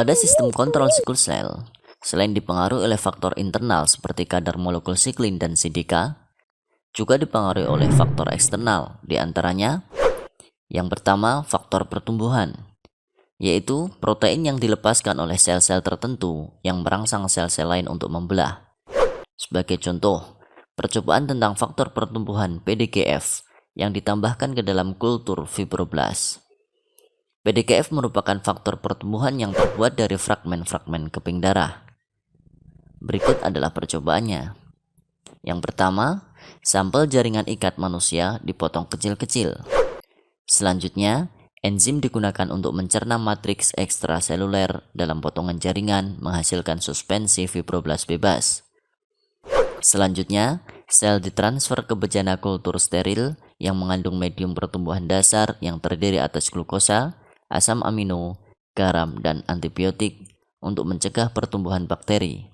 Pada sistem kontrol siklus sel, selain dipengaruhi oleh faktor internal seperti kadar molekul siklin dan CDK, juga dipengaruhi oleh faktor eksternal, diantaranya yang pertama faktor pertumbuhan, yaitu protein yang dilepaskan oleh sel-sel tertentu yang merangsang sel-sel lain untuk membelah. Sebagai contoh, percobaan tentang faktor pertumbuhan PDGF yang ditambahkan ke dalam kultur fibroblast. PDGF merupakan faktor pertumbuhan yang terbuat dari fragmen-fragmen keping darah. Berikut adalah percobaannya. Yang pertama, sampel jaringan ikat manusia dipotong kecil-kecil. Selanjutnya, enzim digunakan untuk mencerna matriks ekstraseluler dalam potongan jaringan menghasilkan suspensi fibroblast bebas. Selanjutnya, sel ditransfer ke bejana kultur steril yang mengandung medium pertumbuhan dasar yang terdiri atas glukosa, asam amino, garam, dan antibiotik untuk mencegah pertumbuhan bakteri.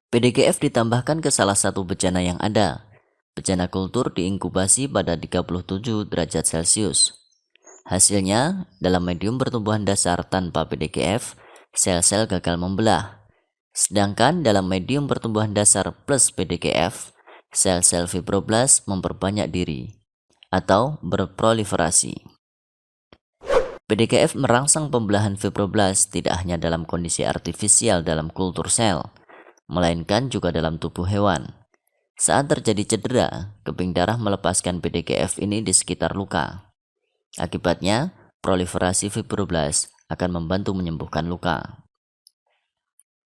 PDGF ditambahkan ke salah satu bejana yang ada. Bejana kultur diinkubasi pada 37 derajat Celcius. Hasilnya, dalam medium pertumbuhan dasar tanpa PDGF, sel-sel gagal membelah. Sedangkan dalam medium pertumbuhan dasar plus PDGF, sel-sel fibroblast memperbanyak diri atau berproliferasi. PDGF merangsang pembelahan fibroblast tidak hanya dalam kondisi artifisial dalam kultur sel, melainkan juga dalam tubuh hewan. Saat terjadi cedera, keping darah melepaskan PDGF ini di sekitar luka. Akibatnya, proliferasi fibroblast akan membantu menyembuhkan luka.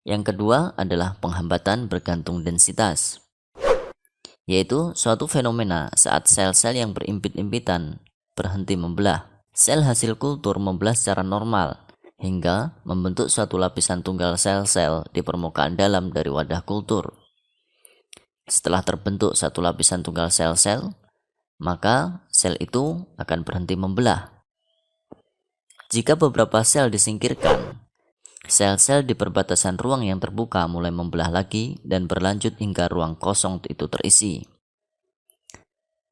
Yang kedua adalah penghambatan bergantung densitas, yaitu suatu fenomena saat sel-sel yang berimpit-impitan berhenti membelah. Sel hasil kultur membelah secara normal hingga membentuk suatu lapisan tunggal sel-sel di permukaan dalam dari wadah kultur. Setelah terbentuk satu lapisan tunggal sel-sel, maka sel itu akan berhenti membelah. Jika beberapa sel disingkirkan, sel-sel di perbatasan ruang yang terbuka mulai membelah lagi dan berlanjut hingga ruang kosong itu terisi.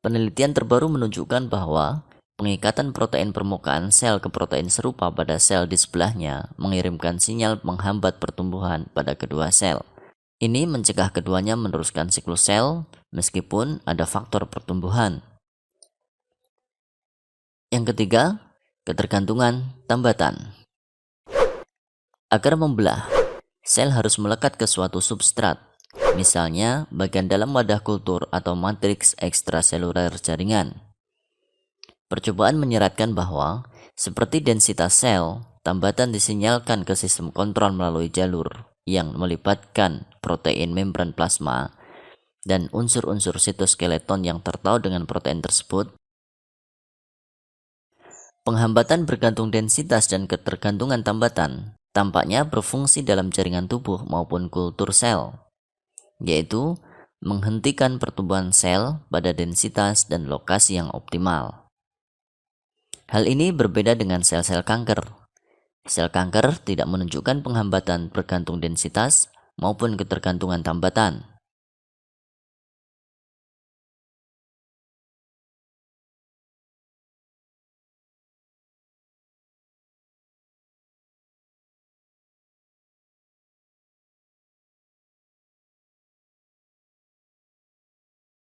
Penelitian terbaru menunjukkan bahwa pengikatan protein permukaan sel ke protein serupa pada sel di sebelahnya mengirimkan sinyal menghambat pertumbuhan pada kedua sel. Ini mencegah keduanya meneruskan siklus sel meskipun ada faktor pertumbuhan. Yang ketiga, ketergantungan tambatan. Agar membelah, sel harus melekat ke suatu substrat, misalnya bagian dalam wadah kultur atau matriks ekstraseluler jaringan. Percobaan menyeratkan bahwa, seperti densitas sel, tambatan disinyalkan ke sistem kontrol melalui jalur yang melibatkan protein membran plasma dan unsur-unsur sitoskeleton yang tertaut dengan protein tersebut. Penghambatan bergantung densitas dan ketergantungan tambatan tampaknya berfungsi dalam jaringan tubuh maupun kultur sel, yaitu menghentikan pertumbuhan sel pada densitas dan lokasi yang optimal. Hal ini berbeda dengan sel-sel kanker. Sel kanker tidak menunjukkan penghambatan bergantung densitas maupun ketergantungan tambatan.